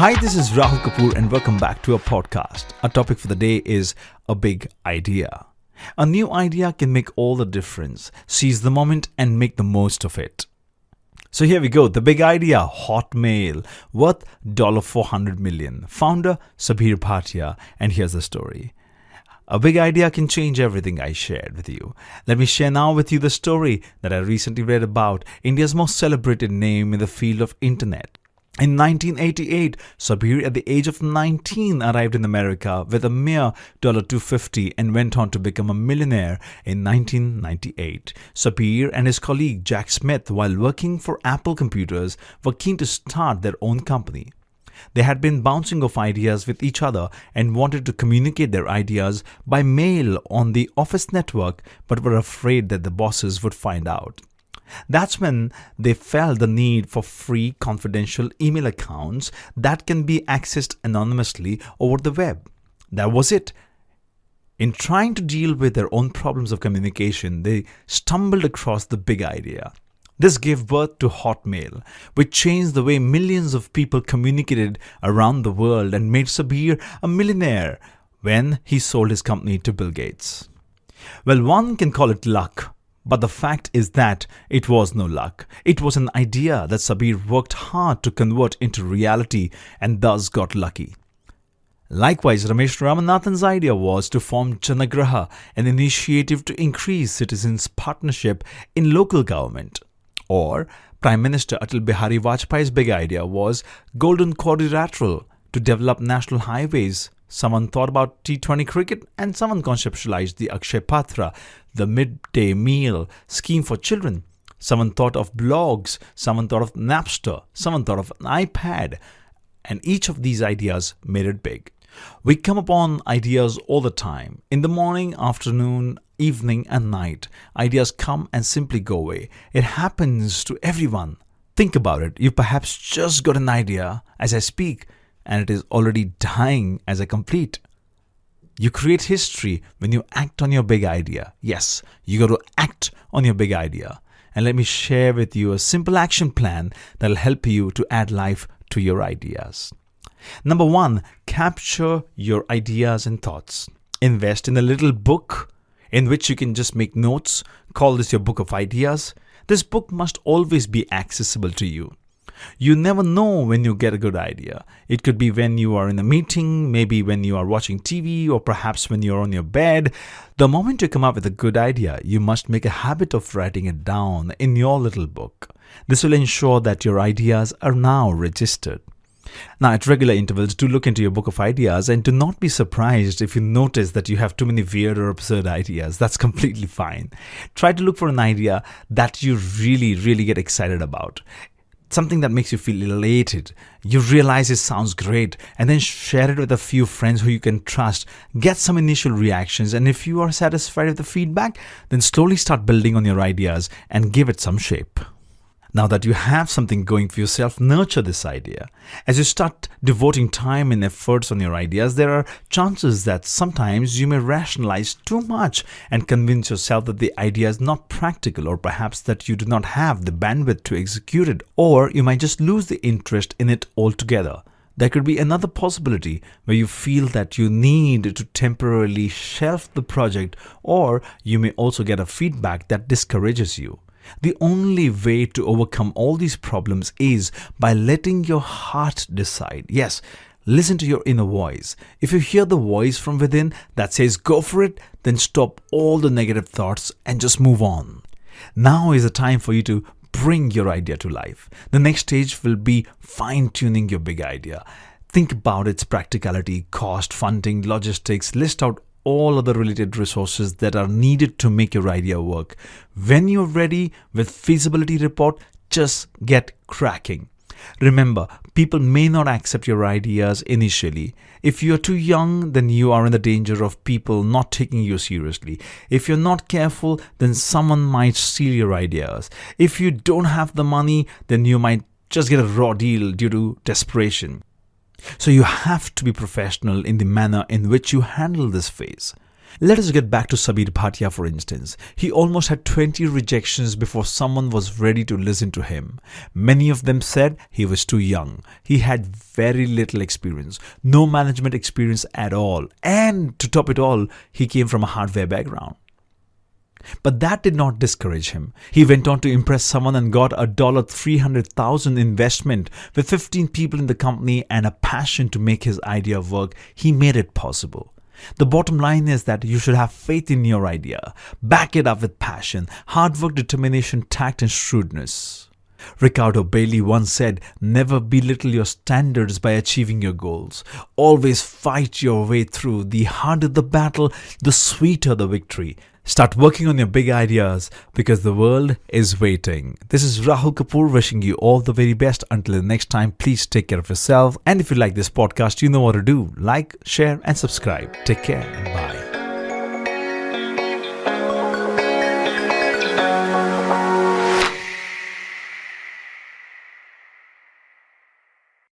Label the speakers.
Speaker 1: Hi, this is Rahul Kapoor and welcome back to our podcast. Our topic for the day is a big idea. A new idea can make all the difference. Seize the moment and make the most of it. So here we go. The big idea, Hotmail, worth $400 million. Founder, Sabir Bhatia. And here's the story. A big idea can change everything I shared with you. Let me share now with you the story that I recently read about India's most celebrated name in the field of internet. In 1988, Sabir at the age of 19 arrived in America with a mere $250 and went on to become a millionaire in 1998. Sabir and his colleague Jack Smith, while working for Apple Computers, were keen to start their own company. They had been bouncing off ideas with each other and wanted to communicate their ideas by mail on the office network, but were afraid that the bosses would find out. That's when they felt the need for free confidential email accounts that can be accessed anonymously over the web. That was it. In trying to deal with their own problems of communication, they stumbled across the big idea. This gave birth to Hotmail, which changed the way millions of people communicated around the world and made Sabir a millionaire when he sold his company to Bill Gates. Well, one can call it luck. But the fact is that it was no luck. It was an idea that Sabir worked hard to convert into reality and thus got lucky. Likewise, Ramesh Ramanathan's idea was to form Janagraha, an initiative to increase citizens' partnership in local government. Or Prime Minister Atal Bihari Vajpayee's big idea was Golden Quadrilateral to develop national highways. Someone thought about T20 cricket and someone conceptualized the Akshay Patra, the midday meal scheme for children. Someone thought of blogs, someone thought of Napster, someone thought of an iPad. And each of these ideas made it big. We come upon ideas all the time. In the morning, afternoon, evening and night, ideas come and simply go away. It happens to everyone. Think about it. You perhaps just got an idea as I speak, and it is already dying as I complete. You create history when you act on your big idea. Yes, you got to act on your big idea. And let me share with you a simple action plan that will help you to add life to your ideas. Number 1, capture your ideas and thoughts. Invest in a little book in which you can just make notes. Call this your book of ideas. This book must always be accessible to you. You never know when you get a good idea. It could be when you are in a meeting, maybe when you are watching TV, or perhaps when you are on your bed. The moment you come up with a good idea, you must make a habit of writing it down in your little book. This will ensure that your ideas are now registered. Now, at regular intervals, do look into your book of ideas and do not be surprised if you notice that you have too many weird or absurd ideas. That's completely fine. Try to look for an idea that you really get excited about. Something that makes you feel elated. You realize it sounds great, and then share it with a few friends who you can trust. Get some initial reactions, and if you are satisfied with the feedback, then slowly start building on your ideas and give it some shape. Now that you have something going for yourself, nurture this idea. As you start devoting time and efforts on your ideas, there are chances that sometimes you may rationalize too much and convince yourself that the idea is not practical, or perhaps that you do not have the bandwidth to execute it, or you might just lose the interest in it altogether. There could be another possibility where you feel that you need to temporarily shelf the project, or you may also get a feedback that discourages you. The only way to overcome all these problems is by letting your heart decide. Yes, listen to your inner voice. If you hear the voice from within that says go for it, then stop all the negative thoughts and just move on. Now is the time for you to bring your idea to life. The next stage will be fine-tuning your big idea. Think about its practicality, cost, funding, logistics. List out all other related resources that are needed to make your idea work. When you're ready with feasibility report, just get cracking. Remember, people may not accept your ideas initially. If you're too young, then you are in the danger of people not taking you seriously. If you're not careful, then someone might steal your ideas. If you don't have the money, then you might just get a raw deal due to desperation. So you have to be professional in the manner in which you handle this phase. Let us get back to Sabir Bhatia, for instance. He almost had 20 rejections before someone was ready to listen to him. Many of them said he was too young. He had very little experience, no management experience at all. And to top it all, he came from a hardware background. But that did not discourage him. He went on to impress someone and got a $300,000 investment with 15 people in the company and a passion to make his idea work. He made it possible. The bottom line is that you should have faith in your idea. Back it up with passion, hard work, determination, tact, and shrewdness. Ricardo Bailey once said, "Never belittle your standards by achieving your goals. Always fight your way through. The harder the battle, the sweeter the victory." Start working on your big ideas because the world is waiting. This is Rahul Kapoor wishing you all the very best. Until the next time, please take care of yourself. And if you like this podcast, you know what to do. Like, share, and subscribe. Take care and bye.